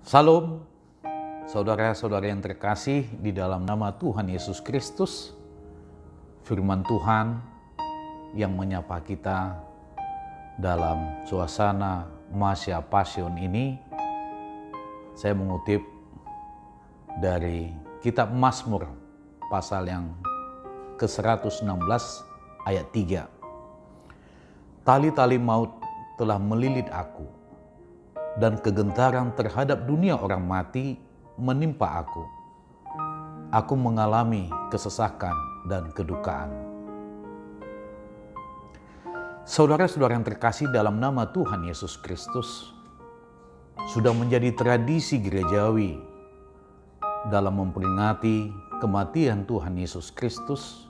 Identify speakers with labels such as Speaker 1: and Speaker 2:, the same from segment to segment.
Speaker 1: Salam, saudara-saudara yang terkasih di dalam nama Tuhan Yesus Kristus. Firman Tuhan yang menyapa kita dalam suasana Masya Passion ini, saya mengutip dari kitab Mazmur pasal yang ke-116 ayat 3. Tali-tali maut telah melilit aku, dan kegentaran terhadap dunia orang mati menimpa aku. Aku mengalami kesesakan dan kedukaan. Saudara-saudara yang terkasih dalam nama Tuhan Yesus Kristus, sudah menjadi tradisi gerejawi dalam memperingati kematian Tuhan Yesus Kristus.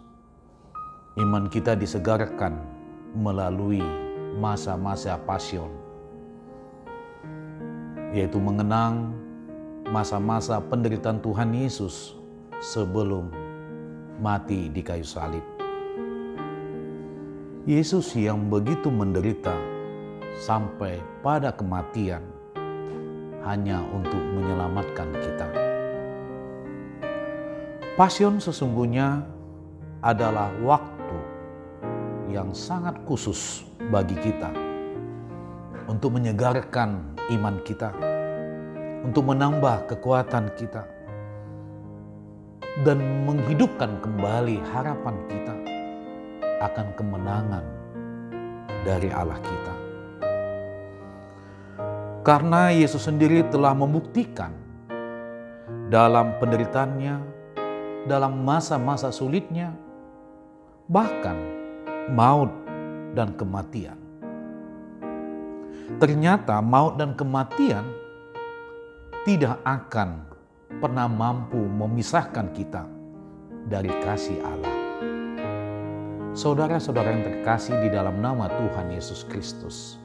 Speaker 1: Iman kita disegarkan melalui masa-masa pasion, yaitu mengenang masa-masa penderitaan Tuhan Yesus sebelum mati di kayu salib. Yesus yang begitu menderita sampai pada kematian hanya untuk menyelamatkan kita. Pasion sesungguhnya adalah waktu yang sangat khusus bagi kita untuk menyegarkan iman kita, untuk menambah kekuatan kita, dan menghidupkan kembali harapan kita akan kemenangan dari Allah kita. Karena Yesus sendiri telah membuktikan dalam penderitaannya, dalam masa-masa sulitnya, bahkan maut dan kematian. Ternyata maut dan kematian tidak akan pernah mampu memisahkan kita dari kasih Allah. Saudara-saudara yang terkasih di dalam nama Tuhan Yesus Kristus,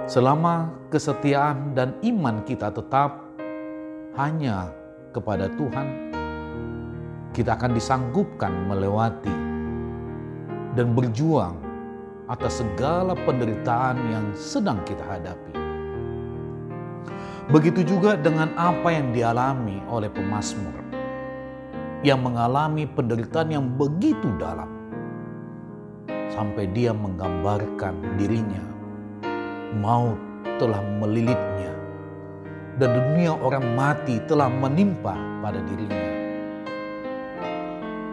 Speaker 1: selama kesetiaan dan iman kita tetap hanya kepada Tuhan, kita akan disanggupkan melewati dan berjuang atas segala penderitaan yang sedang kita hadapi. Begitu juga dengan apa yang dialami oleh pemazmur yang mengalami penderitaan yang begitu dalam sampai dia menggambarkan dirinya maut telah melilitnya dan dunia orang mati telah menimpa pada dirinya.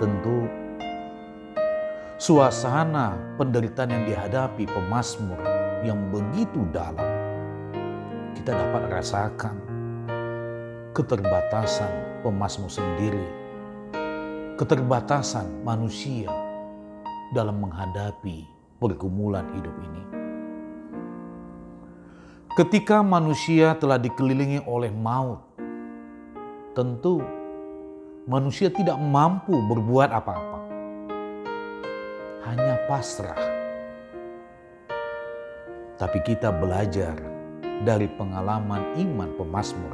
Speaker 1: Tentu suasana penderitaan yang dihadapi pemazmur yang begitu dalam, kita dapat rasakan keterbatasan pemazmur sendiri, keterbatasan manusia dalam menghadapi pergumulan hidup ini. Ketika manusia telah dikelilingi oleh maut, tentu manusia tidak mampu berbuat apa-apa, hanya pasrah. Tapi kita belajar dari pengalaman iman pemazmur.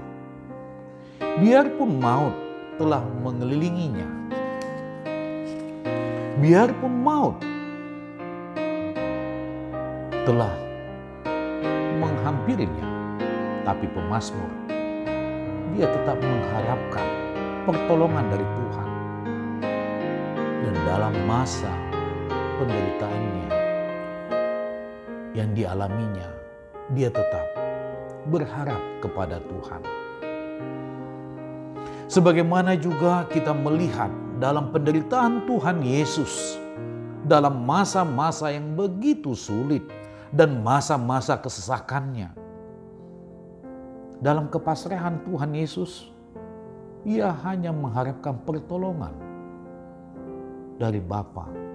Speaker 1: Biarpun maut telah mengelilinginya, biarpun maut telah menghampirinya, tapi pemazmur dia tetap mengharapkan pertolongan dari Tuhan. Dan dalam masa penderitaannya yang dialaminya, dia tetap berharap kepada Tuhan. Sebagaimana juga kita melihat dalam penderitaan Tuhan Yesus dalam masa-masa yang begitu sulit dan masa-masa kesesakannya. Dalam kepasrahan Tuhan Yesus, ia hanya mengharapkan pertolongan dari Bapa.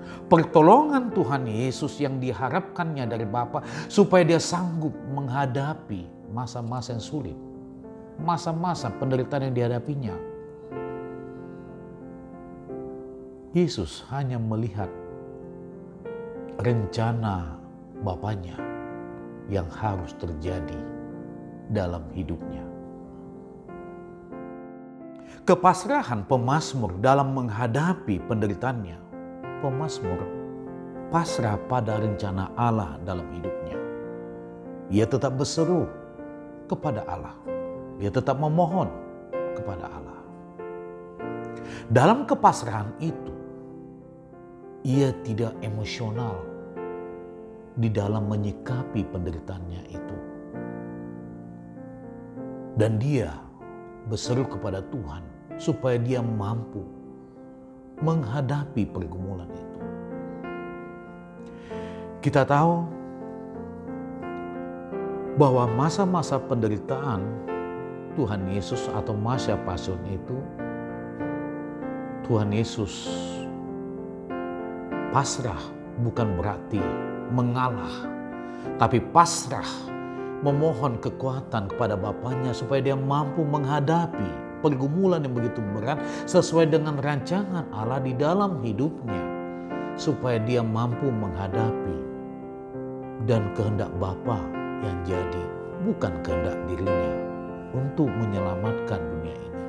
Speaker 1: Pertolongan Tuhan Yesus yang diharapkannya dari Bapa supaya dia sanggup menghadapi masa-masa yang sulit, masa-masa penderitaan yang dihadapinya. Yesus hanya melihat rencana Bapanya yang harus terjadi dalam hidupnya. Kepasrahan pemazmur dalam menghadapi penderitaannya, pemazmur pasrah pada rencana Allah dalam hidupnya. Ia tetap berseru kepada Allah. Dia tetap memohon kepada Allah. Dalam kepasrahan itu, ia tidak emosional di dalam menyikapi penderitaannya itu. Dan dia berseru kepada Tuhan supaya dia mampu menghadapi pergumulan itu. Kita tahu bahwa masa-masa penderitaan Tuhan Yesus atau masa pasion itu, Tuhan Yesus pasrah bukan berarti mengalah, tapi pasrah memohon kekuatan kepada Bapaknya supaya dia mampu menghadapi pergumulan yang begitu berat sesuai dengan rancangan Allah di dalam hidupnya, supaya dia mampu menghadapi dan kehendak Bapa yang jadi, bukan kehendak dirinya untuk menyelamatkan dunia ini.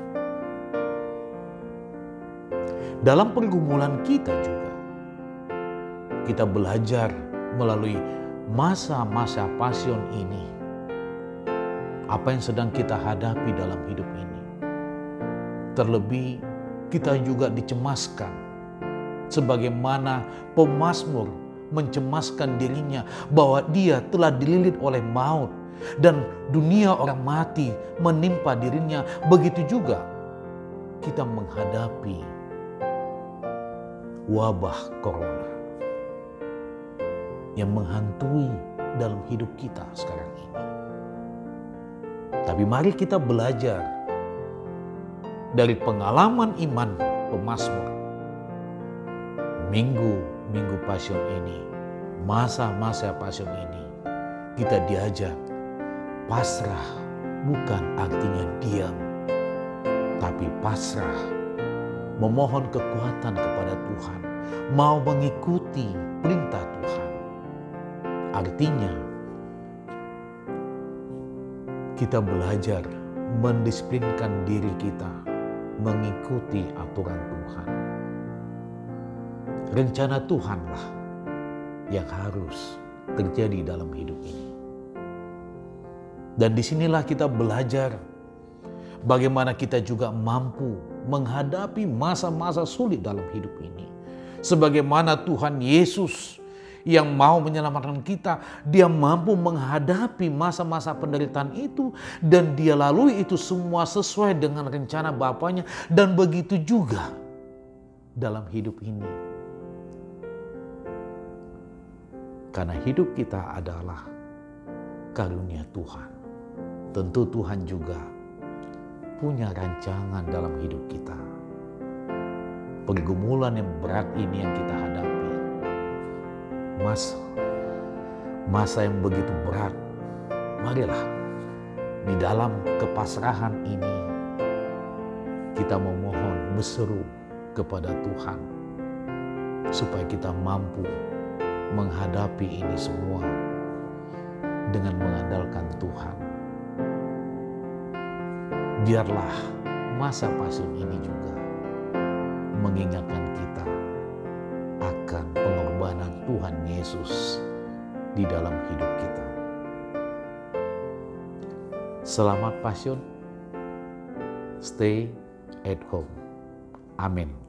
Speaker 1: Dalam pergumulan kita juga, kita belajar melalui masa-masa pasion ini, apa yang sedang kita hadapi dalam hidup ini. Terlebih kita juga dicemaskan, sebagaimana pemazmur mencemaskan dirinya bahwa dia telah dililit oleh maut dan dunia orang mati menimpa dirinya. Begitu juga kita menghadapi wabah corona yang menghantui dalam hidup kita sekarang ini. Tapi mari kita belajar dari pengalaman iman pemazmur. Minggu pasion ini, masa-masa pasion ini, kita diajak pasrah bukan artinya diam, tapi pasrah memohon kekuatan kepada Tuhan, mau mengikuti perintah Tuhan. Artinya kita belajar mendisiplinkan diri kita mengikuti aturan Tuhan. Rencana Tuhanlah yang harus terjadi dalam hidup ini. Dan disinilah kita belajar bagaimana kita juga mampu menghadapi masa-masa sulit dalam hidup ini. Sebagaimana Tuhan Yesus yang mau menyelamatkan kita, dia mampu menghadapi masa-masa penderitaan itu, dan dia lalui itu semua sesuai dengan rencana Bapaknya. Dan begitu juga dalam hidup ini. Karena hidup kita adalah karunia Tuhan. Tentu Tuhan juga punya rancangan dalam hidup kita. Pergumulan yang berat ini yang kita hadapi, masa yang begitu berat, marilah di dalam kepasrahan ini kita memohon, berseru kepada Tuhan supaya kita mampu menghadapi ini semua dengan mengandalkan Tuhan. Biarlah masa pasion ini juga mengingatkan kita akan pengorbanan Tuhan Yesus di dalam hidup kita. Selamat pasion, stay at home. Amin.